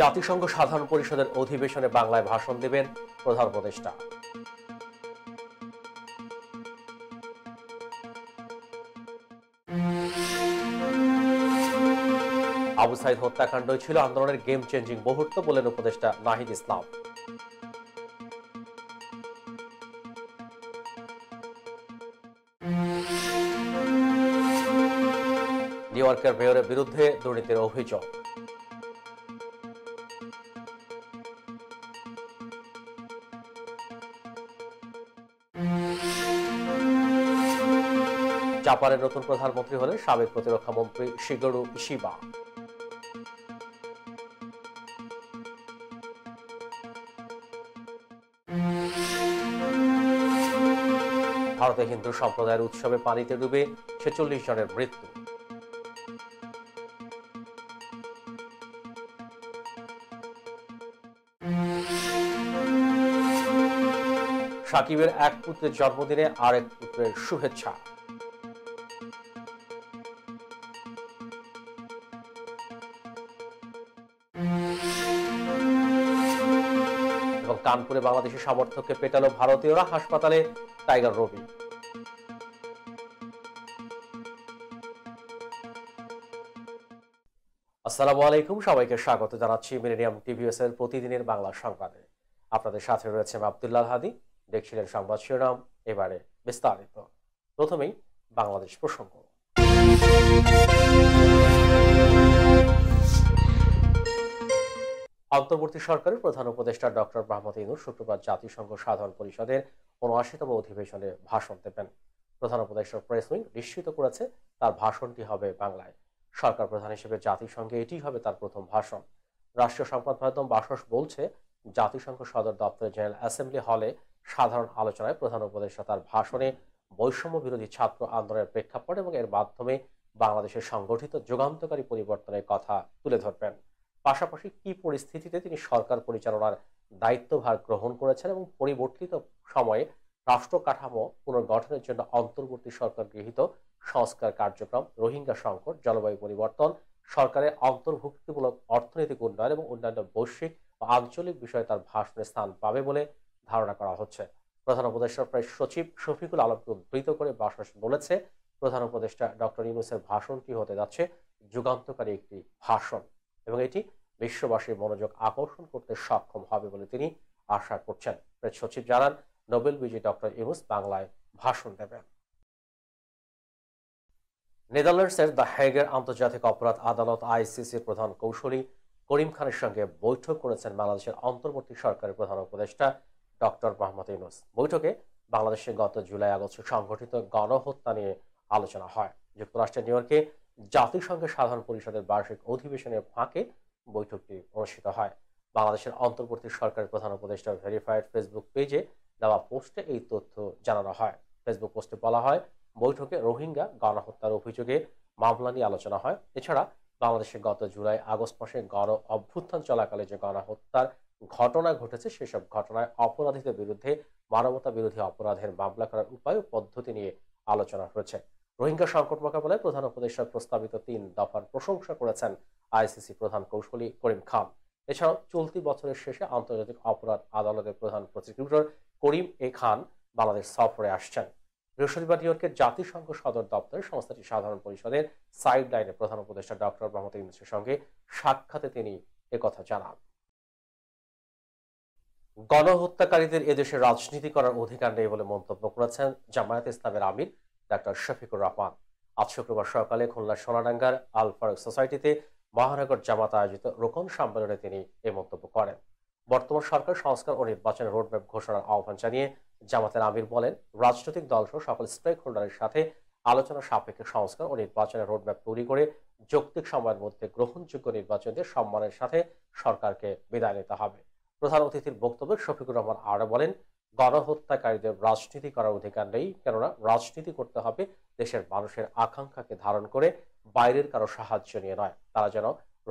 জাতিসংঘ সাধারণ পরিষদের অধিবেশনে বাংলায় ভাষণ দেবেন প্রধান উপদেষ্টা। আবু সাইদ হত্যাকাণ্ড ছিল আন্দোলনের গেম চেঞ্জিং মুহূর্ত বলেন উপদেষ্টা নাহিদ ইসলাম। নিউ ইয়র্কের মেয়রের বিরুদ্ধে দুর্নীতির অভিযোগ। জাপানের নতুন প্রধানমন্ত্রী হলেন সাবেক প্রতিরক্ষা মন্ত্রী শিগেরু ইশিবা। ভারতে হিন্দু সম্প্রদায়ের উৎসবে পানিতে ডুবে 46 জনের মৃত্যু। সাকিবের এক পুত্রের জন্মদিনে আরেক পুত্রের শুভেচ্ছা। এবং কানপুরে বাংলাদেশি সমর্থককে পেটালো ভারতীয়রা, হাসপাতালে টাইগার রবি। আসসালামু আলাইকুম, সবাইকে স্বাগত জানাচ্ছি মিলেনিয়াম টিভিএস এর প্রতিদিনের বাংলা সংবাদে। আপনাদের সাথে রয়েছে আব্দুল্লাহ হাদি। দেখছিলেন সংবাদ শিরোনাম, এবারে বিস্তারিত। প্রথমেই বাংলাদেশ প্রসঙ্গ। অন্তর্বর্তী সরকারের প্রধান উপদেষ্টা ডক্টর মোহাম্মদ ইউনূস শুক্রবার জাতিসংঘ সাধারণ পরিষদের ৭৯তম অধিবেশনে ভাষণ দেবেন। প্রধান উপদেষ্টার প্রেস উইং নিশ্চিত করেছে তার ভাষণটি হবে বাংলায়। সরকার প্রধান হিসেবে জাতিসংঘে এটি হবে তার প্রথম ভাষণ। রাষ্ট্রীয় সংবাদ মাধ্যম বাসস বলছে, জাতিসংঘ সদর দপ্তরের জেনারেল অ্যাসেম্বলি হলে সাধারণ আলোচনায় প্রধান উপদেষ্টা তার ভাষণে বৈষম্য বিরোধী ছাত্র আন্দোলনের প্রেক্ষাপট এবং এর মাধ্যমে বাংলাদেশের সংগঠিত যুগান্তকারী পরিবর্তনের কথা তুলে ধরবেন। পাশাপাশি কি পরিস্থিতিতে তিনি সরকার পরিচালনার দায়িত্বভার গ্রহণ করেছেন এবং পরিবর্তিত সময়ে রাষ্ট্র কাঠামো পুনর্গঠনের জন্য অন্তর্বর্তী সরকার গৃহীত সংস্কার কার্যক্রম, রোহিঙ্গা সংকট, জলবায়ু পরিবর্তন, সরকারের অন্তর্ভুক্তিমূলক অর্থনৈতিক উন্নয়ন এবং অন্যান্য বৈশ্বিক ও আঞ্চলিক বিষয়ে তার ভাষণে স্থান পাবে বলে ধারণা করা হচ্ছে। প্রধান উপদেষ্টার প্রেস সচিব শফিকুল আলমকে উদ্ধৃত করে বাসস বলেছে, প্রধান উপদেষ্টা ডক্টর ইউনূসের ভাষণটি হতে যাচ্ছে যুগান্তকারী একটি ভাষণ এবং এটি বিশ্ববাসীর মনোযোগ আকর্ষণ করতে সক্ষম হবে বলে তিনি আশা করছেন। প্রেস সচিব জানান, নোবেল বিজয়ী ডক্টর ইউনূস বাংলায় ভাষণ দেবেন। নেদারল্যান্ডসের দ্য হেগের আন্তর্জাতিক অপরাধ আদালত আইসিসির প্রধান কৌশলী করিম খানের সঙ্গে বৈঠক করেছেন বাংলাদেশের অন্তর্বর্তী সরকারের প্রধান উপদেষ্টা ডক্টর মোহাম্মদ ইউনূস। বৈঠকে বাংলাদেশে গত জুলাই আগস্টে সংঘটিত গণহত্যা নিয়ে আলোচনা হয়। যুক্তরাষ্ট্রের নিউ ইয়র্কে জাতিসংঘের সাধারণ পরিষদের বার্ষিক অধিবেশনের ফাঁকে বৈঠকটি অনুষ্ঠিত হয়। বাংলাদেশের অন্তর্বর্তী সরকারের প্রধান উপদেষ্টার ভেরিফাইড ফেসবুক পেজে দেওয়া পোস্টে এই তথ্য জানানো হয়। ফেসবুক পোস্টে বলা হয়, বৈঠকে রোহিঙ্গা গণহত্যার অভিযোগে মামলা নিয়ে আলোচনা হয়। এছাড়া বাংলাদেশে গত জুলাই আগস্ট মাসে গণ অভ্যুত্থান চলাকালে যে গণহত্যার ঘটনা ঘটেছে সেসব ঘটনায় অপরাধীদের বিরুদ্ধে মানবতা বিরোধী অপরাধের মামলা করার উপায় ও পদ্ধতি নিয়ে আলোচনা হয়েছে। রোহিঙ্গা সংকট মোকাবেলায় প্রধান উপদেষ্টার প্রস্তাবিত ৩ দফার প্রশংসা করেছেন আইসিসি প্রধান কৌশলী করিম খান। এছাড়াও চলতি বছরের শেষে আন্তর্জাতিক অপরাধ আদালতের প্রধান প্রসিকিউটর করিম এ খান বাংলাদেশ সফরে আসছেন। বৃহস্পতিবার নিউ ইয়র্কের জাতিসংঘ সদর দপ্তরে সংস্থাটির সাধারণ পরিষদের সাইড লাইনে প্রধান উপদেষ্টা ডক্টর মোহাম্মদ ইউনূসের সঙ্গে সাক্ষাতে তিনি একথা জানান। গণহত্যাকারীদের এদেশে রাজনীতি করার অধিকার নেই বলে মন্তব্য করেছেন জামায়াতে ইসলামের আমির ডাক্তার শফিকুর রহমান। আজ শুক্রবার সকালে খুলনা সোনাডাঙ্গার আল ফারুক সোসাইটিতে মহানগর জামাত আয়োজিত রোকন সম্মেলনে তিনি এ মন্তব্য করেন। বর্তমান সরকার সংস্কার ও নির্বাচনের রোডম্যাপ ঘোষণার আহ্বান জানিয়ে জামাতের আমির বলেন, রাজনৈতিক দলসহ সকল স্টেক হোল্ডারের সাথে আলোচনা সাপেক্ষে সংস্কার ও নির্বাচনের রোডম্যাপ তৈরি করে যৌক্তিক সময়ের মধ্যে গ্রহণযোগ্য নির্বাচন দিয়ে সম্মানের সাথে সরকারকে বিদায় নিতে হবে। প্রধান অতিথির বক্তব্যে শফিকুর রহমান আরো বলেন, গণহত্যাকারীদের রাজনীতি করার অধিকার নেই, কেননা রাজনীতি করতে হবে দেশের মানুষের আকাঙ্ক্ষাকে ধারণ করে, বাইরের কারো সাহায্য নিয়ে নয়। তারা যেন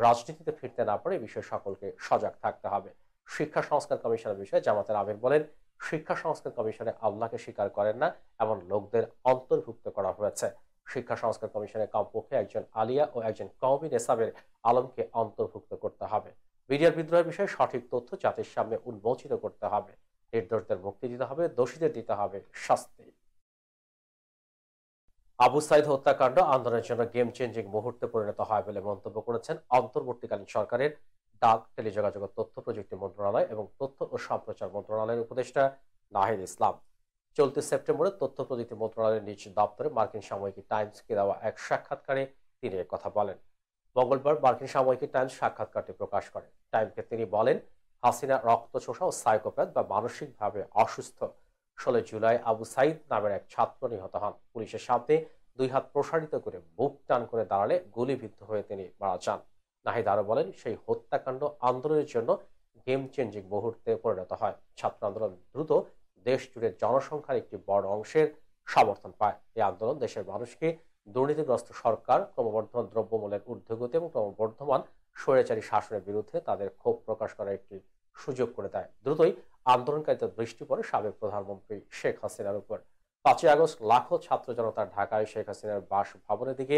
রাজনীতিতে ফিরতে না পারে এই বিষয়ে সকলকে সজাগ থাকতে হবে। শিক্ষা সংস্কার কমিশনের বিষয়ে জামাতের আমির বলেন, শিক্ষা সংস্কার কমিশনে আল্লাহকে স্বীকার করেন না এমন লোকদের অন্তর্ভুক্ত করা হয়েছে। শিক্ষা সংস্কার কমিশনে কমপক্ষে একজন আলিয়া ও একজন কওমি নেসাবের আলমকে অন্তর্ভুক্ত করতে হবে। মিডিয়ার বিদ্রোহের বিষয়ে সঠিক তথ্য জাতির সামনে উন্মোচিত করতে হবে। নির্দোষদের মুক্তি দিতে হবে, দোষীদের দিতে হবে শাস্তি। আবু সাইদ হত্যাকাণ্ড আন্দোলনের জন্য গেম চেঞ্জিং মুহূর্তে পরিণত হয় বলে মন্তব্য করেছেন অন্তর্বর্তীকালীন সরকারের ডাক, টেলিযোগাযোগ ও তথ্য প্রযুক্তি মন্ত্রণালয় এবং তথ্য ও সম্প্রচার মন্ত্রণালয়ের উপদেষ্টা নাহিদ ইসলাম। চলতি সেপ্টেম্বরে তথ্য প্রযুক্তি মন্ত্রণালয়ের নিজ দপ্তরে মার্কিন সাময়িকী টাইমসকে দেওয়া এক সাক্ষাৎকারে তিনি কথা বলেন। মঙ্গলবার মার্কিন সাময়িকী টাইমস সাক্ষাৎকারটি প্রকাশ করে। টাইমকে তিনি বলেন, হাসিনা রক্তচোষা ও সাইকোপ্যাথ বা মানসিকভাবে অসুস্থ। 16 জুলাই আবু সাইদ নামের এক ছাত্র নিহত হন। পুলিশের সামনে 2 হাত প্রসারিত করে বুক টান করে দাঁড়ালে গুলিবিদ্ধ হয়ে তিনি মারা যান। নাহিদ আরো বলেন, সেই হত্যাকাণ্ড আন্দোলনের জন্য গেম চেঞ্জিং মুহূর্তে পরিণত হয়। ছাত্র আন্দোলন দ্রুত দেশ জুড়ে জনসংখ্যার একটি বড় অংশের সমর্থন পায়। এই আন্দোলন দেশের মানুষকে দুর্নীতিগ্রস্ত সরকার, ক্রমবর্ধমান দ্রব্যমূল্যের ঊর্ধ্বগতি এবং ক্রমবর্ধমান স্বৈরাচারী শাসনের বিরুদ্ধে তাদের ক্ষোভ প্রকাশ করার একটি সুযোগ করে দেয়। দ্রুতই আন্দোলনকারীদের দৃষ্টি পড়ে সাবেক প্রধানমন্ত্রী শেখ হাসিনার উপর। 5 আগস্ট লাখো ছাত্র জনতা ঢাকায় শেখ হাসিনার বাসভবনের দিকে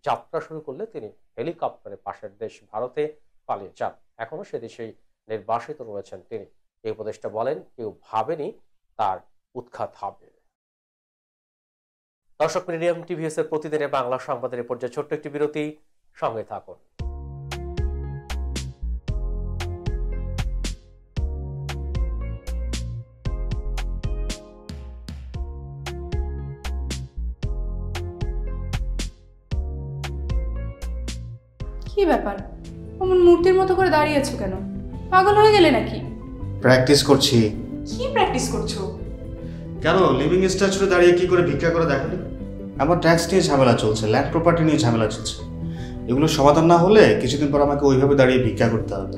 যাত্রা শুরু করলে তিনি হেলিকপ্টারে পাশের দেশ ভারতে পালিয়ে যান। এখনো সে দেশেই নির্বাসিত রয়েছেন তিনি। এই উপদেষ্টা বলেন, কেউ ভাবেনি তার উৎখাত হবে। দর্শক, মিডিয়াম টিভিএস এর প্রতিদিনের বাংলা সংবাদের পর্যায়ে ছোট্ট একটি বিরতি, সঙ্গে থাকুন। কি ব্যাপার, অমন মূর্তির মতো করে দাঁড়িয়ে আছো কেন? পাগল হয়ে গেলে নাকি? প্র্যাকটিস করছি। কি প্র্যাকটিস করছো? কেন লিভিং স্ট্যাচুরে দাঁড়িয়ে কি করে ভিক্ষা করে দেখালি? আমার ট্যাক্স নিয়ে ঝামেলা চলছে, ল্যান্ড প্রপার্টি নিয়ে ঝামেলা চলছে। এগুলো সমাধান না হলে কিছুদিন পর আমাকে ওইভাবে দাঁড়িয়ে ভিক্ষা করতে হবে।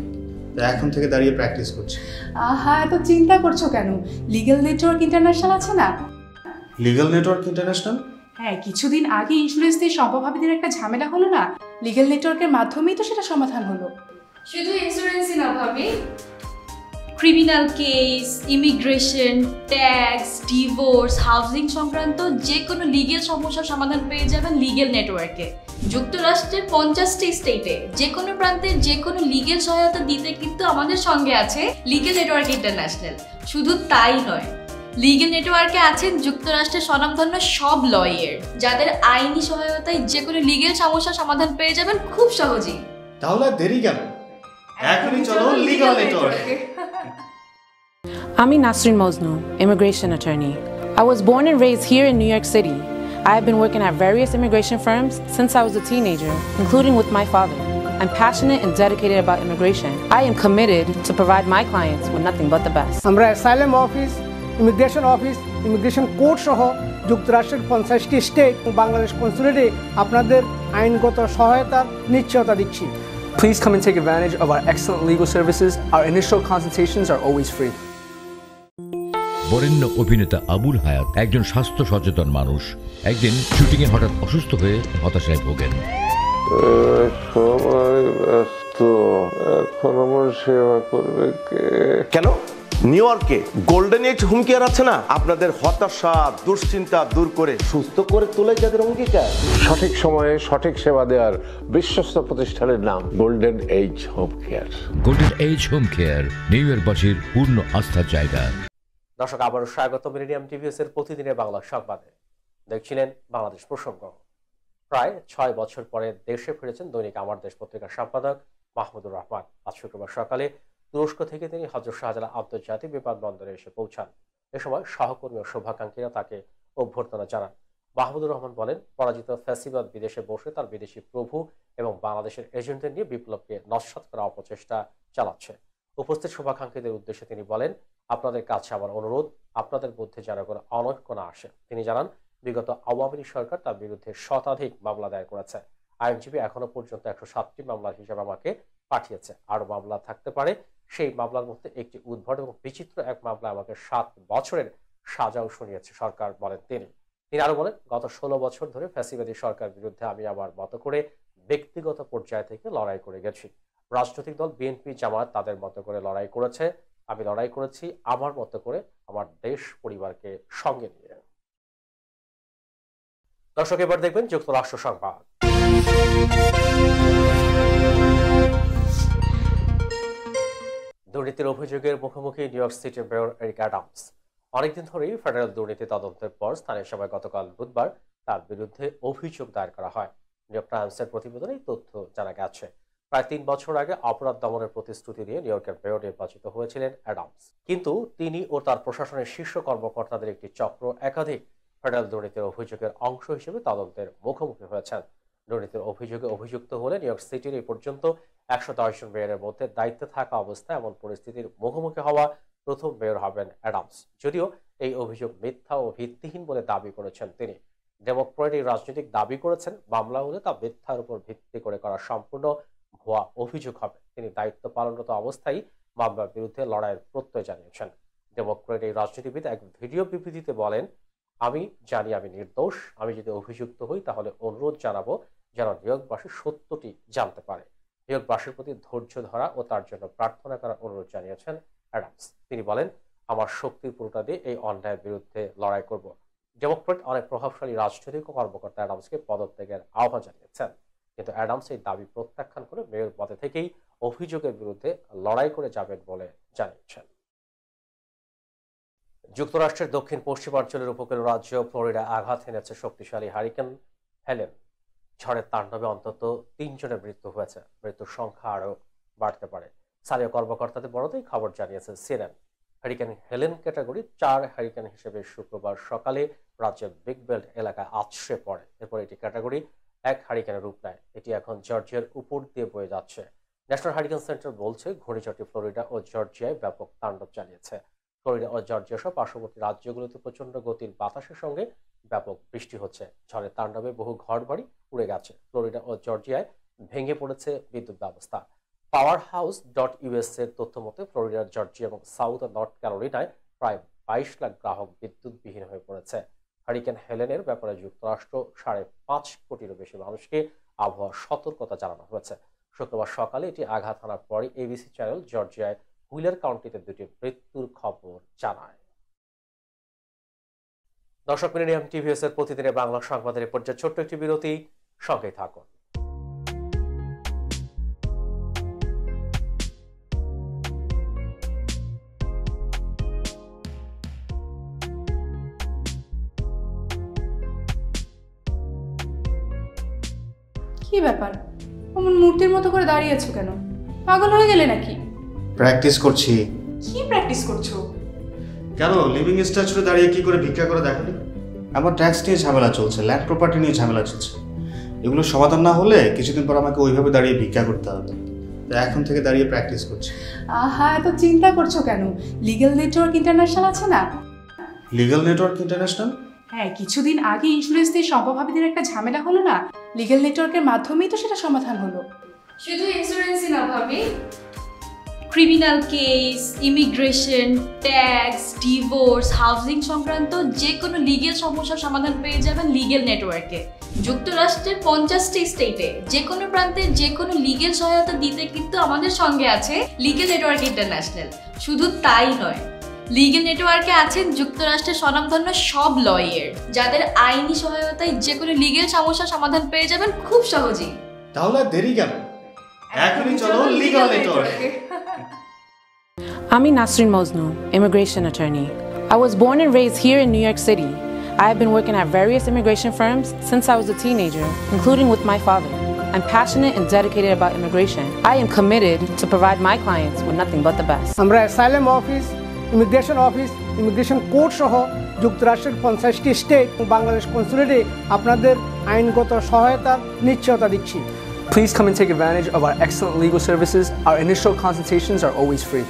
তাই এখন থেকে দাঁড়িয়ে প্র্যাকটিস করছি। আহা, এত চিন্তা করছো কেন? লিগ্যাল নেটওয়ার্ক ইন্টারন্যাশনাল আছে না? Legal network international? হ্যাঁ, কিছুদিন আগে ইন্স্যুরেন্স দিয়ে সম্পভাবিদের একটা ঝামেলা হলো না? লিগ্যাল নেটওয়ার্কের মাধ্যমেই তো সেটা সমাধান হলো। শুধু ইন্স্যুরেন্সই না ভাবি, criminal case, immigration, tax, divorce, housing সংক্রান্ত যে কোনো লিগেল সমস্যার সমাধান পেয়ে যাবেন লিগেল নেটওয়ার্কে। যুক্তরাষ্ট্রের 50টি স্টেটে যে কোনো প্রান্তে যে কোনো লিগেল সহায়তা দিতে কিন্তু আমাদের সঙ্গে আছে লিগেল নেটওয়ার্ক ইন্টারন্যাশনাল। শুধু তাই নয়, লিগেল নেটওয়ার্কে আছেন যুক্তরাষ্ট্রের স্বনামধন্য সব লয়ার, যাদের আইনি সহায়তায় যে কোনো লিগেল সমস্যার সমাধান পেয়ে যাবেন খুব সহজেই। তাহলে দেরি কেন? এখনই চলো লিগ্যাল নেটওয়ার্কে। I'm Nasrin Mosnu, immigration attorney. I was born and raised here in New York City. I have been working at various immigration firms since I was a teenager, including with my father. I'm passionate and dedicated about immigration. I am committed to provide my clients with nothing but the best. আমরা asylum office, immigration court সহ যুক্তরাষ্ট্রের 50টি state ও বাংলাদেশ কনসুলেটে আপনাদের আইনগত সহায়তার নিশ্চয়তা দিচ্ছি। Please come and take advantage of our excellent legal services. Our initial consultations are always free. বরেণ্য অভিনেতা আবুল হায়াত একজন স্বাস্থ্য সচেতন মানুষ। একদিন শুটিংয়ে হঠাৎ অসুস্থ হয়ে হতাশায় ভোগেন। সবাই ব্যস্ত, এখন আমার সেবা করবে কে? কেন? নিউ ইয়র্কে গোল্ডেন এজ হোম কেয়ার আছে না, আপনাদের হতাশা দুশ্চিন্তা দূর করে সুস্থ করে তোলে যাদের অঙ্গীকার। সঠিক সময়ে সঠিক সেবা দেওয়ার বিশ্বস্ত প্রতিষ্ঠানের নাম golden age home care. Golden age home care New ইয়র্কবাসীর পূর্ণ আস্থার জায়গা। দর্শক, আবারও স্বাগত মিডিয়াম টিভিএস এর প্রতিদিনের বাংলা সংবাদে। দেখছিলেন বাংলাদেশ প্রসঙ্গ। প্রায় 6 বছর পরে দেশে ফিরেছেন দৈনিক আমার দেশ পত্রিকার সম্পাদক মাহমুদুর রহমান। আজ শুক্রবার সকালে তুরস্ক থেকে তিনি হযরত শাহজালাল আন্তর্জাতিক বিমানবন্দরে এসে পৌঁছান। এ সময় সহকর্মী ও শুভাকাঙ্ক্ষীরা তাকে অভ্যর্থনা জানান। মাহমুদুর রহমান বলেন, পরাজিত ফ্যাসিবাদ বিদেশে বসে তার বিদেশি প্রভু এবং বাংলাদেশের এজেন্টদের নিয়ে বিপ্লবকে নস্যাৎ করার অপচেষ্টা চালাচ্ছে। উপস্থিত শুভাকাঙ্ক্ষীদের উদ্দেশ্যে তিনি বলেন, আপনাদের কাছে আমার অনুরোধ, আপনাদের মধ্যে যেন কোনো অনৈক্য না আসে। তিনি জানান, বিগত আওয়ামী লীগ সরকার তার বিরুদ্ধে শতাধিক মামলা দায়ের করেছে। আইনজীবী এখনো পর্যন্ত 107টি মামলার হিসাব আমাকে পাঠিয়েছে। আরো মামলা থাকতে পারে। সেই মামলার মধ্যে একটি উদ্ভট এবং বিচিত্র এক মামলা আমাকে 7 বছরের সাজাও শুনিয়েছে সরকার, বলেন তিনি। তিনি আরো বলেন, গত 16 বছর ধরে ফ্যাসিবাদী সরকার বিরুদ্ধে আমি আমার মতো করে ব্যক্তিগত পর্যায় থেকে লড়াই করে গেছি। রাজনৈতিক দল বিএনপি জামায়াত তাদের মতো করে লড়াই করেছে, আমি লড়াই করেছি আমার মতো করে, আমার দেশ পরিবারকে সঙ্গে নিয়ে। দর্শক, এবার দেখবেন যুক্তরাষ্ট্র সংবাদ। দুর্নীতির অভিযোগের মুখোমুখি new York city mayor Eric Adams. অনেকদিন ধরেই ফেডারেল দুর্নীতি তদন্তের পর স্থানীয় সময় গতকাল বুধবার তার বিরুদ্ধে অভিযোগ দায়ের করা হয়। নিউ ইয়র্ক টাইমসের প্রতিবেদনে তথ্য জানা গেছে। প্রায় 3 বছর আগে অপরাধ দমনের প্রতিশ্রুতি দিয়ে নিউ ইয়র্কের মেয়র নির্বাচিত হয়েছিলেন অ্যাডামস, কিন্তু তিনি ও তার প্রশাসনের শীর্ষ কর্মকর্তাদের একটি চক্র একাধিক ফেডারেল দুর্নীতির অভিযোগের অংশ হিসেবে তদন্তের মুখোমুখি হয়েছেন। দুর্নীতির অভিযোগে অভিযুক্ত হলে নিউ ইয়র্ক সিটির এই পর্যন্ত 110 জন মেয়রের মধ্যে দায়িত্বে থাকা অবস্থায় এমন পরিস্থিতির মুখোমুখি হওয়া প্রথম মেয়র হবেন অ্যাডামস। যদিও এই অভিযোগ মিথ্যা ও ভিত্তিহীন বলে দাবি করেছেন তিনি। ডেমোক্র্যাট এই রাজনৈতিক দাবি করেছেন মামলা হলে তা মিথ্যার উপর ভিত্তি করে করা সম্পূর্ণ ভুয়া অভিযোগ হবে। তিনি দায়িত্ব পালনরত অবস্থায় মামলার বিরুদ্ধে লড়াইয়ের প্রত্যয় জানিয়েছেন। ডেমোক্র্যাট এই রাজনীতিবিদ এক ভিডিও বিবৃতিতে বলেন, আমি জানি আমি নির্দোষ, আমি যদি অভিযুক্ত হই তাহলে অনুরোধ জানাবো যেন নিউ ইয়র্কবাসী সত্যটি জানতে পারে। নিউ ইয়র্কবাসীর প্রতি ধৈর্য ধরা ও তার জন্য প্রার্থনা করার অনুরোধ জানিয়েছেন অ্যাডামস। তিনি বলেন, আমার শক্তির পুরোটা দিয়ে এই অন্যায়ের বিরুদ্ধে লড়াই করব। ডেমোক্র্যাট অনেক প্রভাবশালী রাজনৈতিক কর্মকর্তা অ্যাডামসকে পদত্যাগের আহ্বান জানিয়েছেন, কিন্তু অ্যাডামস এই দাবি প্রত্যাখ্যান করে মেয়র পদে থেকেই অভিযোগের বিরুদ্ধে লড়াই করে যাবেন বলে জানিয়েছেন। যুক্তরাষ্ট্রের দক্ষিণ পশ্চিমাঞ্চলের উপকূল রাজ্য ফ্লোরিডা আঘাত এনেছে শক্তিশালী হারিকেন হেলেন। ঝড়ের তাণ্ডবে অন্তত 3 জনের মৃত্যু হয়েছে, মৃত্যুর সংখ্যা আরও বাড়তে পারে। স্থানীয় কর্মকর্তাদের বরাতেই খবর জানিয়েছে CNN. Hurricane Helen category 4 hurricane হিসেবে শুক্রবার সকালে রাজ্যের বিগ বেল্ট এলাকায় আছড়ে পড়ে। এরপর এটি ক্যাটাগরি 1 হারিকেনের রূপ নেয়। এটি এখন জর্জিয়ার উপর দিয়ে বয়ে যাচ্ছে। ন্যাশনাল হারিকেন সেন্টার বলছে ঘূর্ণিঝড়টি ফ্লোরিডা ও জর্জিয়ায় ব্যাপক তাণ্ডব চালিয়েছে। ফ্লোরিডা ও জর্জিয়া সহ পার্শ্ববর্তী রাজ্যগুলোতে প্রচন্ড গতির বাতাসের সঙ্গে ব্যাপক বৃষ্টি হচ্ছে। ঝড়ের তাণ্ডবে বহু ঘরবাড়ি উড়ে গেছে। ফ্লোরিডা ও জর্জিয়ায় ভেঙে পড়েছে বিদ্যুৎ ব্যবস্থা। পাওয়ার হাউস .us এর তথ্য মতে ফ্লোরিডা, জর্জিয়া এবং সাউথ ও নর্থ ক্যারোলিনায় প্রায় 22 লাখ গ্রাহক বিদ্যুৎবিহীন হয়ে পড়েছে। হারিকেন হেলেনের ব্যাপারে যুক্তরাষ্ট্র 5.5 কোটিরও বেশি মানুষকে আবহাওয়া সতর্কতা জানানো হয়েছে। শুক্রবার সকালে এটি আঘাত হানার পরই এবিসি চ্যানেল জর্জিয়ায় হুইলার কাউন্টিতে 2টি মৃত্যুর খবর জানায়। দর্শক, মিলেনিয়াম টিভিএস এর প্রতিদিনের বাংলা সংবাদের পর্যায়ে ছোট্ট একটি বিরতি, সঙ্গেই থাকুন। কি ব্যাপার, অমন মূর্তির মতো করে দাঁড়িয়ে আছো কেন? পাগল হয়ে গেলে নাকি? প্র্যাকটিস করছি। কি প্র্যাকটিস করছো? কেন লিভিং স্ট্যাচুরে দাঁড়িয়ে কি করে ভিক্ষা করে দেখালি? আমার ট্যাক্স নিয়ে ঝামেলা চলছে, ল্যান্ড প্রপার্টি নিয়ে ঝামেলা চলছে। এগুলো সমাধান না হলে কিছুদিন পর আমাকে ওইভাবে দাঁড়িয়ে ভিক্ষা করতে হবে। তো এখন থেকে দাঁড়িয়ে প্র্যাকটিস করছি। আহা, এত চিন্তা করছো কেন? লিগ্যাল নেটওয়ার্ক ইন্টারন্যাশনাল আছে না? Legal network international? হ্যাঁ, কিছুদিন আগে ইন্স্যুরেন্স দিয়ে সম্পভাবীদের একটা ঝামেলা হলো না? লিগ্যাল নেটওয়ার্কের মাধ্যমেই তো সেটা সমাধান হলো। শুধু ইন্স্যুরেন্সই না ভাবি, criminal case, immigration, tax, divorce, housing সংক্রান্ত যে কোনো লিগেল সমস্যার সমাধান পেয়ে যাবেন লিগেল নেটওয়ার্কে। যুক্তরাষ্ট্রের 50টি স্টেটে যে কোনো প্রান্তে যে কোনো লিগেল সহায়তা দিতে কিন্তু আমাদের সঙ্গে আছে লিগেল নেটওয়ার্ক ইন্টারন্যাশনাল। শুধু তাই নয়, লিগেল নেটওয়ার্কে আছেন যুক্তরাষ্ট্রের স্বনামধন্য সব লয়ার, যাদের আইনি সহায়তায় যে কোনো লিগেল সমস্যার সমাধান পেয়ে যাবেন খুব সহজেই। তাহলে দেরি কেন? এখনই চলো লিগ্যাল নেটওয়ার্কে। I'm Nasrin Mosnu, immigration attorney. I was born and raised here in New York City. I have been working at various immigration firms since I was a teenager, including with my father. I'm passionate and dedicated about immigration. I am committed to provide my clients with nothing but the best. আমরা asylum office, immigration court সহ যুক্তরাষ্ট্রের 50টি state এবং বাংলাদেশ কনসুলেটে আপনাদের আইনগত সহায়তার নিশ্চয়তা দিচ্ছি। Please come and take advantage of our excellent legal services. Our initial consultations are always free.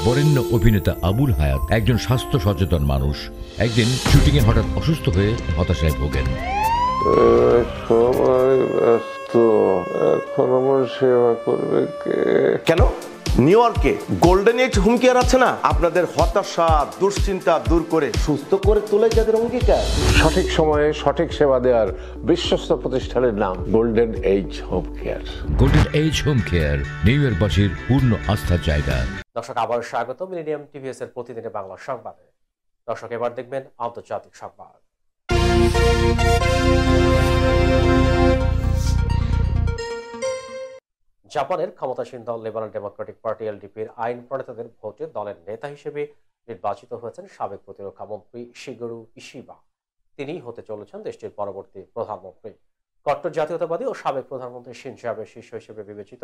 বরেণ্য অভিনেতা আবুল হায়াত একজন স্বাস্থ্য সচেতন মানুষ। একদিন শুটিংয়ে হঠাৎ অসুস্থ হয়ে হতাশায় ভোগেন। সবাই ব্যস্ত, এখন আমার সেবা করবে কে? কেন নিউ ইয়র্কে গোল্ডেন এজ হোম কেয়ার আছে না, আপনাদের হতাশা দুশ্চিন্তা দূর করে সুস্থ করে তোলে যাদের অঙ্গীকার। সঠিক সময়ে সঠিক সেবা দেওয়ার বিশ্বস্ত প্রতিষ্ঠানের নাম golden age home care. Golden age home care New ইয়র্কবাসীর পূর্ণ আস্থার জায়গা। দর্শক, আবার স্বাগত মিলেনিয়াম টিভিএস এর প্রতিদিনের বাংলা সংবাদে। দর্শক, এবার দেখবেন আন্তর্জাতিক সংবাদ। জাপানের ক্ষমতাসীন দল লিবারাল ডেমোক্রেটিক পার্টি এলডিপির আইন প্রণেতাদের ভোটে দলের নেতা হিসেবে নির্বাচিত হয়েছেন সাবেক প্রতিরক্ষা মন্ত্রী শিগেরু ইশিবা। তিনিই হতে চলেছেন দেশটির পরবর্তী প্রধানমন্ত্রী। কট্টর জাতীয়তাবাদী ও সাবেক প্রধানমন্ত্রী শিনজো আবের শিষ্য হিসেবে বিবেচিত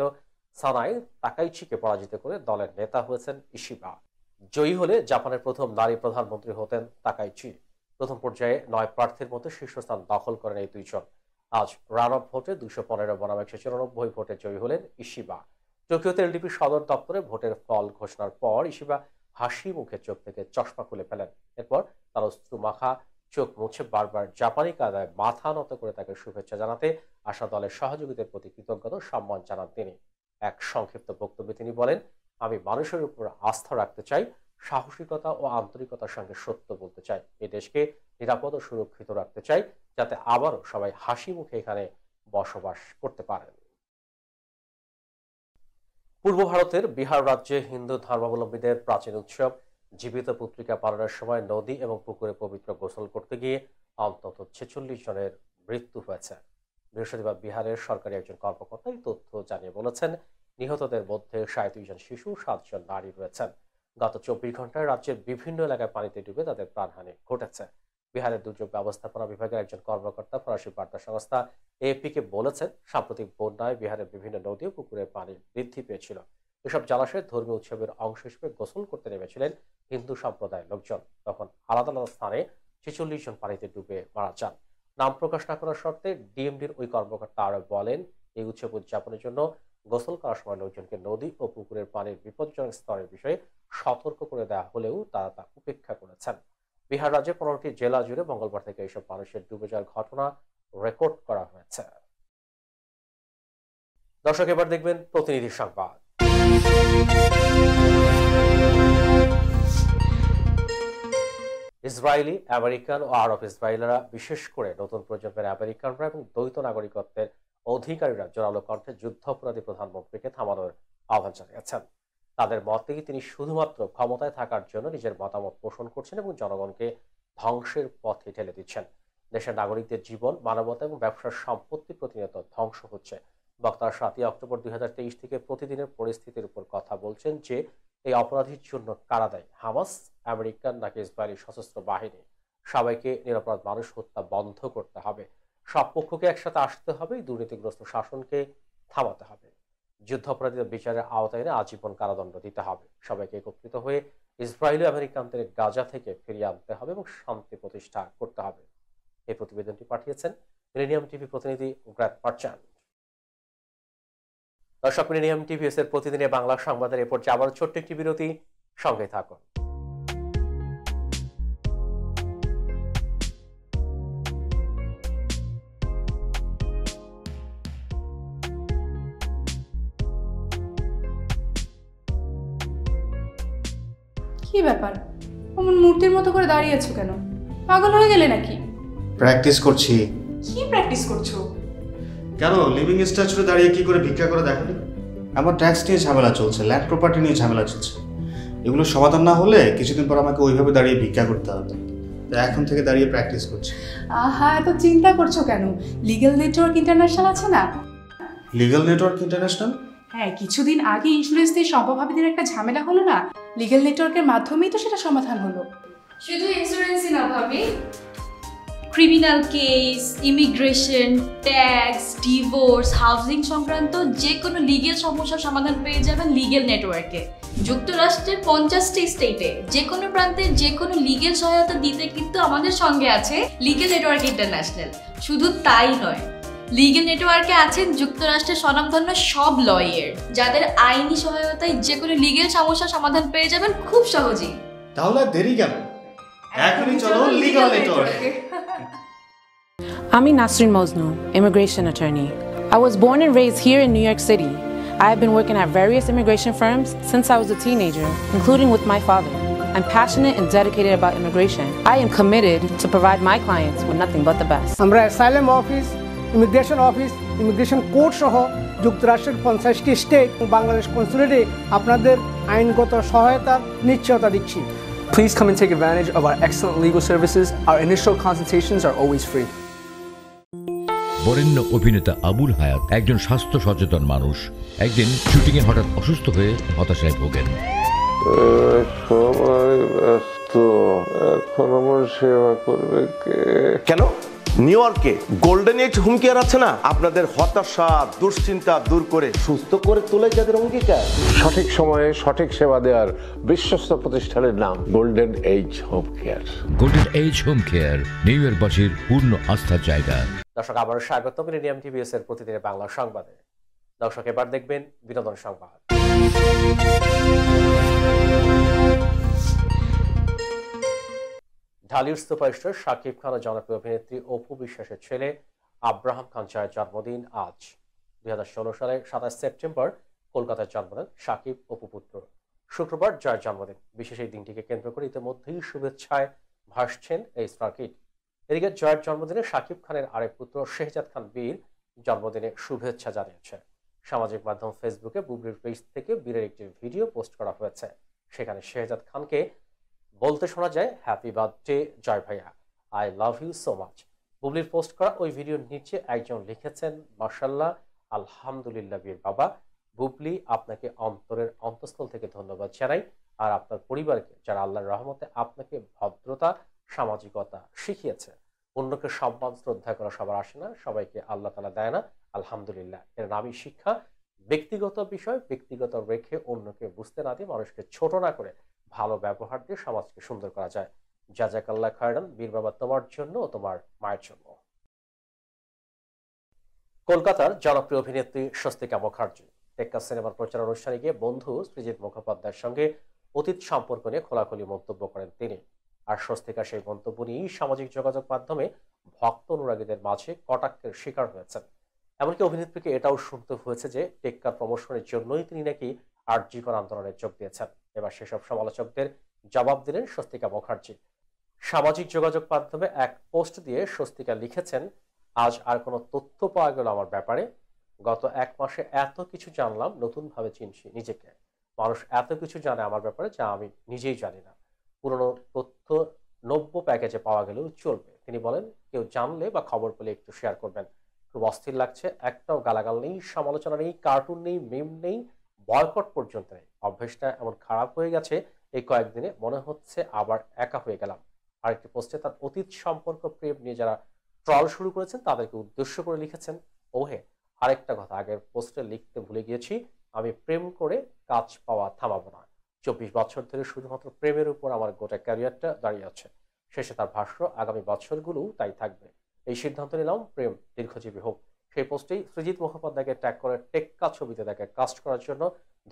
সানাই তাকাইচিকে পরাজিত করে দলের নেতা হয়েছেন ইশিবা। জয়ী হলে জাপানের প্রথম নারী প্রধানমন্ত্রী হতেন তাকাইচি। প্রথম পর্যায়ে 9 প্রার্থীর মধ্যে শীর্ষস্থান দখল করেন এই দুইজন। আজ রান অফ ভোটে 215 বনাম 194 ভোটে জয়ী হলেন ইশিবা। টোকিওতে এলডিপি সদর দপ্তরে ভোটের ফল ঘোষণার পর ইশিবা হাসি মুখে চোখ থেকে চশমা খুলে ফেলেন। এরপর তার অশ্রু মাখা চোখ মুছে বারবার জাপানি কায়দায় মাথা নত করে তাকে শুভেচ্ছা জানাতে আসা দলের সহযোগীদের প্রতি কৃতজ্ঞতা ও সম্মান জানান তিনি। এক সংক্ষিপ্ত বক্তব্যে তিনি বলেন, আমি মানুষের উপর আস্থা রাখতে চাই, সাহসিকতা ও আন্তরিকতার সঙ্গে সত্য বলতে চাই। এই দেশকে নিরাপদ ও সুরক্ষিত রাখতে চাই, যাতে আবারও সবাই হাসি মুখে এখানে বসবাস করতে পারেন। পূর্ব ভারতের বিহার রাজ্যে হিন্দু ধর্মাবলম্বীদের প্রাচীন উৎসব জীবিত পুত্রিকা পালনের সময় নদী এবং পুকুরে পবিত্র গোসল করতে গিয়ে অন্তত 46 জনের মৃত্যু হয়েছে। বৃহস্পতিবার বিহারের সরকারি একজন কর্মকর্তা এই তথ্য জানিয়ে বলেছেন, নিহতদের মধ্যে 37 জন শিশু, 7 জন নারী রয়েছেন। গত 24 ঘন্টায় রাজ্যের বিভিন্ন এলাকায় পানিতে ডুবে তাদের প্রাণহানি ঘটেছে। বিহারের দুর্যোগ ব্যবস্থাপনা বিভাগের একজন কর্মকর্তা ফরাসি বার্তা সংস্থা এএফপিকে বলেছেন, সাম্প্রতিক বন্যায় বিহারের বিভিন্ন নদী ও পুকুরে পানি বৃদ্ধি পেয়েছিল। এসব জলাশয়ে ধর্মীয় উৎসবের অংশ হিসেবে গোসল করতে নেমেছিলেন হিন্দু সম্প্রদায়ের লোকজন। তখন আলাদা আলাদা স্থানে 46 জন পানিতে ডুবে মারা যান। নাম প্রকাশ না করার শর্তে ডিএমডির ওই কর্মকর্তা আরো বলেন, এই উৎসব উদযাপনের জন্য গোসল করার সময় লোকজনকে নদী ও পুকুরের পানির বিপজ্জনক স্তরের বিষয়ে সতর্ক করে দেওয়া হলেও তারা তা উপেক্ষা করেছেন। বিহার রাজ্যে 15টি জেলা জুড়ে মঙ্গলবার থেকে এইসব মানুষের ডুবে যাওয়ার ঘটনা রেকর্ড করা হয়েছে। দর্শক, এবার দেখবেন প্রতিনিধি সংবাদ। ইসরায়েলি, আমেরিকান ও আরব ইসরায়েলরা, বিশেষ করে নতুন প্রজন্মের আমেরিকানরা এবং দ্বৈত নাগরিকত্বের অধিকারীরা জোরালো কণ্ঠে যুদ্ধাপরাধী প্রধানমন্ত্রীকে থামানোর আহ্বান জানিয়েছেন। তাদের মতে তিনি শুধুমাত্র ক্ষমতায় থাকার জন্য নিজের মতামত পোষণ করছেন এবং জনগণকে ধ্বংসের পথে ঠেলে দিচ্ছেন। দেশের নাগরিকদের জীবন, মানবতা এবং ব্যবসার সম্পত্তি প্রতিনিয়ত ধ্বংস হচ্ছে। বক্তারা 7 অক্টোবর 2023 থেকে প্রতিদিনের পরিস্থিতির উপর কথা বলছেন যে এই অপরাধীর জন্য কারা দায়ী, হামাস, আমেরিকান নাকি ইসরায়েলি সশস্ত্র বাহিনী। সবাইকে নিরপরাধ মানুষ হত্যা বন্ধ করতে হবে। সব পক্ষকে একসাথে আসতে হবে, দুর্নীতিগ্রস্ত শাসনকে থামাতে হবে। যুদ্ধাপরাধীদের বিচারের আওতায় এনে আজীবন কারাদণ্ড দিতে হবে। সবাইকে একত্রিত হয়ে ইসরায়েলি আমেরিকানদের গাজা থেকে ফিরিয়ে আনতে হবে এবং শান্তি প্রতিষ্ঠা করতে হবে। এই প্রতিবেদনটি পাঠিয়েছেন মিলেনিয়াম টিভি প্রতিনিধি গ্র্যাট মার্চান্ট। দর্শক, মিলেনিয়াম টিভিএস এর প্রতিদিনের বাংলা সংবাদের এরপর আবার ছোট্ট একটি বিরতি, সঙ্গে থাকুন। কি ব্যাপার, অমন মূর্তির মতো করে দাঁড়িয়ে আছো কেন? পাগল হয়ে গেলে নাকি? প্র্যাকটিস করছি। কি প্র্যাকটিস করছো? কেন লিভিং স্ট্যাচুতে দাঁড়িয়ে কি করে ভিক্ষা করে দেখনি? আমার ট্যাক্স নিয়ে ঝামেলা চলছে, ল্যান্ড প্রপার্টি নিয়ে ঝামেলা চলছে। এগুলো সমাধান না হলে কিছুদিন পর আমাকে ওইভাবে দাঁড়িয়ে ভিক্ষা করতে হবে। তো এখন থেকে দাঁড়িয়ে প্র্যাকটিস করছি। আহা, এত চিন্তা করছো কেন? লিগ্যাল নেটওয়ার্ক ইন্টারন্যাশনাল আছে না? Legal network international? হ্যাঁ, কিছুদিন আগে ইন্স্যুরেন্স দিয়ে সম্পভাবীদের একটা ঝামেলা হলো না, লিগ্যাল নেটওয়ার্কের মাধ্যমেই তো সেটা সমাধান হলো। শুধু ইন্স্যুরেন্সই না ভাবি, criminal case, immigration, tax, divorce, housing সংক্রান্ত যে কোনো লিগেল সমস্যার সমাধান পেয়ে যাবেন লিগেল নেটওয়ার্কে। যুক্তরাষ্ট্রের 50টি স্টেটে যে কোনো প্রান্তে যে কোনো লিগেল সহায়তা দিতে কিন্তু আমাদের সঙ্গে আছে লিগেল নেটওয়ার্ক ইন্টারন্যাশনাল। শুধু তাই নয়, লিগেল নেটওয়ার্কে আছেন যুক্তরাষ্ট্রের স্বনামধন্য সব লয়ার, যাদের আইনি সহায়তায় যে কোনো লিগেল সমস্যার সমাধান পেয়ে যাবেন খুব সহজেই। তাহলে দেরি কেন? এখনই চলো লিগ্যাল নেটওয়ার্কে। I'm Nasrin Mosnu, immigration attorney. I was born and raised here in New York City. I have been working at various immigration firms since I was a teenager, including with my father. I'm passionate and dedicated about immigration. I am committed to provide my clients with nothing but the best. আমরা asylum office, immigration court সহ যুক্তরাষ্ট্রের 50টি state ও বাংলাদেশ কনসুলেটে আপনাদের আইনগত সহায়তার নিশ্চয়তা দিচ্ছি। Please come and take advantage of our excellent legal services. Our initial consultations are always free. বরেণ্য অভিনেতা আবুল হায়াত একজন স্বাস্থ্য সচেতন মানুষ। একদিন শুটিংয়ে হঠাৎ অসুস্থ হয়ে হতাশায় ভোগেন। সবাই ব্যস্ত, এখন আমার সেবা করবে কে? কেন নিউ ইয়র্কে গোল্ডেন এজ হোম কেয়ার আছে না, আপনাদের হতাশা দুশ্চিন্তা দূর করে সুস্থ করে তোলে যাদের অঙ্গীকার। সঠিক সময়ে সঠিক সেবা দেওয়ার বিশ্বস্ত প্রতিষ্ঠানের নাম golden age home care. Golden age home care New ইয়র্কবাসীর পূর্ণ আস্থার জায়গা। দর্শক, আবারও স্বাগত মিলেনিয়াম টিভিএস এর প্রতিদিনের বাংলা সংবাদে। দর্শক, এবার দেখবেন বিনোদন সংবাদ। ঢালিউড সুপারস্টার শাকিব খান ও জনপ্রিয় অভিনেত্রী অপু বিশ্বাসের ছেলে আব্রাহাম খান জয়ের জন্মদিন আজ। 2016 সালের 27 সেপ্টেম্বর কলকাতায় জন্ম নেন শাকিব অপু পুত্র। শুক্রবার জয়ের জন্মদিন। বিশেষ এই দিনটিকে কেন্দ্র করে ইতিমধ্যেই শুভেচ্ছায় ভাসছেন এই স্টার কিড। এদিকে জয়ের জন্মদিনে শাকিব খানের আরেক পুত্র শেহজাদ খান বীর জন্মদিনে শুভেচ্ছা জানিয়েছে। সামাজিক মাধ্যম ফেসবুকে বুবলির পেজ থেকে বীরের একটি ভিডিও পোস্ট করা হয়েছে। সেখানে শেহজাদ খানকে বলতে শোনা যায়, হ্যাপি বার্থডে জয় ভাইয়া, I love you so much. বুবলির পোস্ট করা ওই ভিডিওর নিচে একজন লিখেছেন, মাশাআল্লাহ, আলহামদুলিল্লাহ বীর বাবা, বুবলি আপনাকে অন্তরের অন্তঃস্থল থেকে ধন্যবাদ জানাই, আর আপনার পরিবারকে যারা আল্লাহর রহমতে আপনাকে ভদ্রতা সামাজিকতা শিখিয়েছে। অন্যকে সম্মান শ্রদ্ধা করা সবার আসে না, সবাইকে আল্লাহ তাআলা দেয় না, আলহামদুলিল্লাহ। এর নামই শিক্ষা। ব্যক্তিগত বিষয় ব্যক্তিগত রেখে অন্যকে বুঝতে না দিয়ে মানুষকে ছোট না করে ভালো ব্যবহার দিয়ে সমাজকে সুন্দর করা যায়। জাযাকাল্লাহ খায়রান বীর বাবা, তোমার জন্য ও তোমার মায়ের জন্য। কলকাতার জনপ্রিয় অভিনেত্রী স্বস্তিকা মুখার্জি টেক্কাস সিনেমার প্রচার অনুষ্ঠানে গিয়ে বন্ধু সৃজিত মুখোপাধ্যায়ের সঙ্গে অতীত সম্পর্ক নিয়ে খোলাখুলি মন্তব্য করেন তিনি। আর স্বস্তিকা সেই মন্তব্য নিয়েই সামাজিক যোগাযোগ মাধ্যমে ভক্ত অনুরাগীদের মাঝে কটাক্ষের শিকার হয়েছেন। এমনকি অভিনেত্রীকে এটাও শুনতে হয়েছে যে টেক্কার প্রমোশনের জন্যই তিনি নাকি আরজিকর আন্দোলনে যোগ দিয়েছেন। এবার সেসব সমালোচকদের জবাব দিলেন স্বস্তিকা মুখার্জি। সামাজিক যোগাযোগ মাধ্যমে এক পোস্ট দিয়ে স্বস্তিকা লিখেছেন, আজ আর কোনো তথ্য পাওয়া গেল আমার ব্যাপারে। গত 1 মাসে এত কিছু জানলাম, নতুনভাবে চিনছি নিজেকে। মানুষ এত কিছু জানে আমার ব্যাপারে যা আমি নিজেই জানি না। পুরনো তথ্য নব্য প্যাকেজে পাওয়া গেলেও চলবে। তিনি বলেন, কেউ জানলে বা খবর পেলে একটু শেয়ার করবেন। খুব অস্থির লাগছে, একটাও গালাগাল নেই, সমালোচনা নেই, কার্টুন নেই, মিম নেই, বয়কট পর্যন্ত নেই। অভ্যেসটা এমন খারাপ হয়ে গেছে, এই কয়েকদিনে মনে হচ্ছে আবার একা হয়ে গেলাম। আরেকটি পোস্টে তার অতীত সম্পর্ক প্রেম নিয়ে যারা ট্রল শুরু করেছেন তাদেরকে উদ্দেশ্য করে লিখেছেন, ওহে আরেকটা কথা আগের পোস্টে লিখতে ভুলে গিয়েছি, আমি প্রেম করে কাজ পাওয়া থামাবো না। 24 বছর ধরে শুধুমাত্র প্রেমের উপর আমার গোটা ক্যারিয়ারটা দাঁড়িয়ে আছে। শেষে তার ভাষ্য, আগামী বছরগুলোও তাই থাকবে। এই সিদ্ধান্ত নিলাম, প্রেম দীর্ঘজীবী হোক। সেই পোস্টেই সৃজিত মুখোপাধ্যায়কে ট্যাগ করে টেক্কা ছবিতে তাকে কাস্ট করার জন্য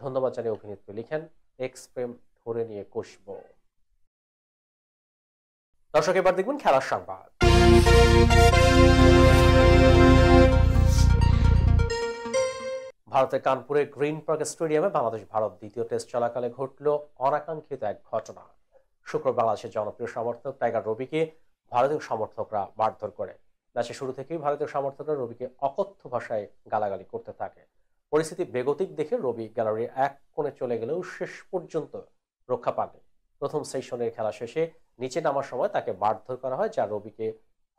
ধন্যবাদ জানিয়ে অভিনেত্রী লিখেন, এক্স প্রেম ধরে নিয়ে কষব। দর্শক, এবার দেখবেন খেলার সংবাদ। ভারতের কানপুরের গ্রিন পার্ক স্টেডিয়ামে বাংলাদেশ ভারত দ্বিতীয় টেস্ট চলাকালে ঘটল অনাকাঙ্ক্ষিত এক ঘটনা। শুক্রবার বাংলাদেশের জনপ্রিয় সমর্থক টাইগার রবিকে ভারতীয় সমর্থকরা মারধর করে। ম্যাচের শুরু থেকেই ভারতীয় সমর্থকরা রবিকে অকথ্য ভাষায় গালাগালি করতে থাকে। পরিস্থিতি বেগতিক দেখে রবি গ্যালারির এক কোণে চলে গেলেও শেষ পর্যন্ত রক্ষা পাননি। প্রথম সেশনের খেলা শেষে নিচে নামার সময় তাকে মারধর করা হয়, যা রবিকে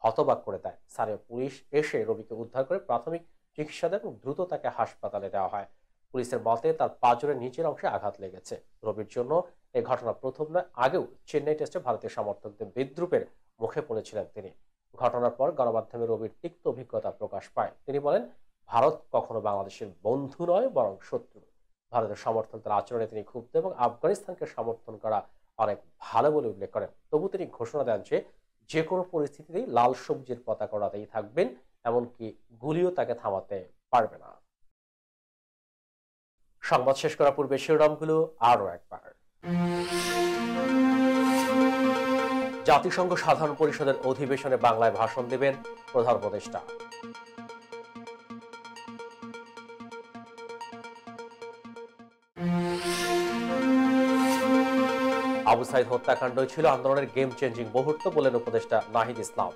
হতবাক করে দেয়। স্থানীয় পুলিশ এসে রবিকে উদ্ধার করে প্রাথমিক চিকিৎসা দেয় এবং দ্রুত তাকে হাসপাতালে দেওয়া হয়। পুলিশের মতে তার পাঁজরের নিচের অংশে আঘাত লেগেছে। রবির জন্য এই ঘটনা প্রথম নয়, আগেও চেন্নাই টেস্টে ভারতীয় সমর্থকদের বিদ্রুপের মুখে পড়েছিলেন তিনি। ঘটনার পর গণমাধ্যমে রবির তিক্ত অভিজ্ঞতা প্রকাশ পায়। তিনি বলেন, ভারত কখনো বাংলাদেশের বন্ধু নয় বরং শত্রু। ভারতের সমর্থকদের আচরণে তিনি ক্ষুব্ধ এবং আফগানিস্তানকে সমর্থন করা অনেক ভালো বলে উল্লেখ করেন। তবু তিনি ঘোষণা দেন যে কোনো পরিস্থিতিতেই লাল সবজির পতাকা ওড়াতেই থাকবেন, এমনকি গুলিও তাকে থামাতে পারবে না। সংবাদ শেষ করার পূর্বে শিরোনামগুলো আরো একবার। জাতিসংঘ সাধারণ পরিষদের অধিবেশনে বাংলায় ভাষণ দেবেন প্রধান উপদেষ্টা। আবু সাইদ হত্যাকাণ্ডই ছিল আন্দোলনের গেম চেঞ্জিং মুহূর্ত বলেন উপদেষ্টা নাহিদ ইসলাম।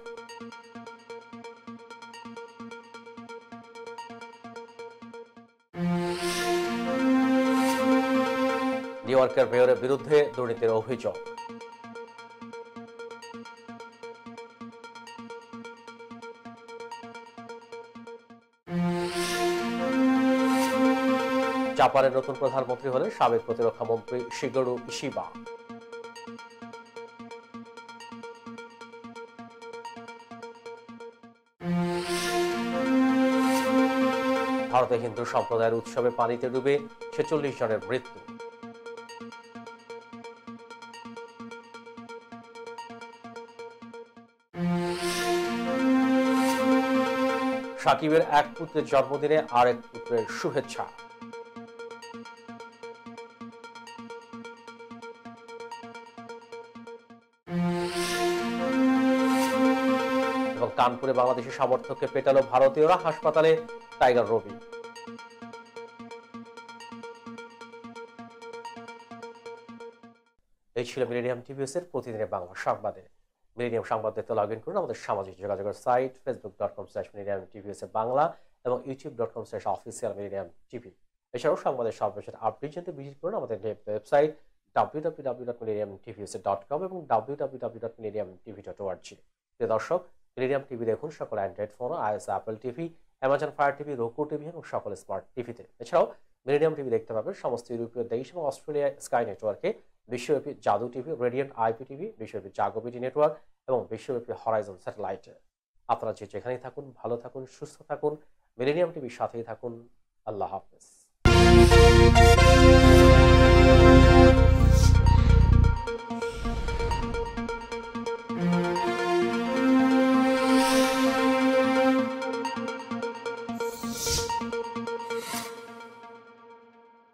নিউ ইয়র্কের মেয়রের বিরুদ্ধে দুর্নীতির অভিযোগ। জাপানের নতুন প্রধানমন্ত্রী হলেন সাবেক প্রতিরক্ষা মন্ত্রী শিগেরু ইশিবা। ভারতে হিন্দু সম্প্রদায়ের উৎসবে পানিতে ডুবে 46 জনের মৃত্যু। সাকিবের এক পুত্রের জন্মদিনে আরেক পুত্রের শুভেচ্ছা। এবং কানপুরে বাংলাদেশি সমর্থককে পেটালো ভারতীয়রা, হাসপাতালে টাইগার রবি। এই ছিল মিলেনিয়াম টিভিএস এর প্রতিদিনের বাংলা সংবাদে। মিলেনিয়াম সংবাদ দেখতে লগ ইন করুন আমাদের সামাজিক যোগাযোগের সাইট facebook.com/millenniumtvs বাংলা এবং youtube.com/officialmillenniumtv। এছাড়াও সংবাদের সর্বশেষ আপডেট জানতে ভিজিট করুন আমাদের ওয়েবসাইট www.millenniumtvs.com এবং www.millenniumtv.org। প্রিয় দর্শক, মিলেনিয়াম টিভি দেখুন সকল Android phone, iOS, Apple TV, Amazon fire TV, roku TV এবং সকল স্মার্ট টিভিতে। এছাড়াও মিলেনিয়াম টিভি দেখতে পাবেন সমস্ত ইউরোপীয় দেশ এবং অস্ট্রেলিয়া স্কাই নেটওয়ার্কে, বিশ্বব্যাপী জাদু টিভি, রেডিয়েন্ট আইপি টিভি, বিশ্বব্যাপী জাগো বিডি নেটওয়ার্ক এবং বিশ্বব্যাপী হরাইজন স্যাটেলাইটে। আপনারা যেখানেই থাকুন ভালো থাকুন, সুস্থ থাকুন, মিলেনিয়াম টিভির সাথেই থাকুন। আল্লাহ হাফেজ।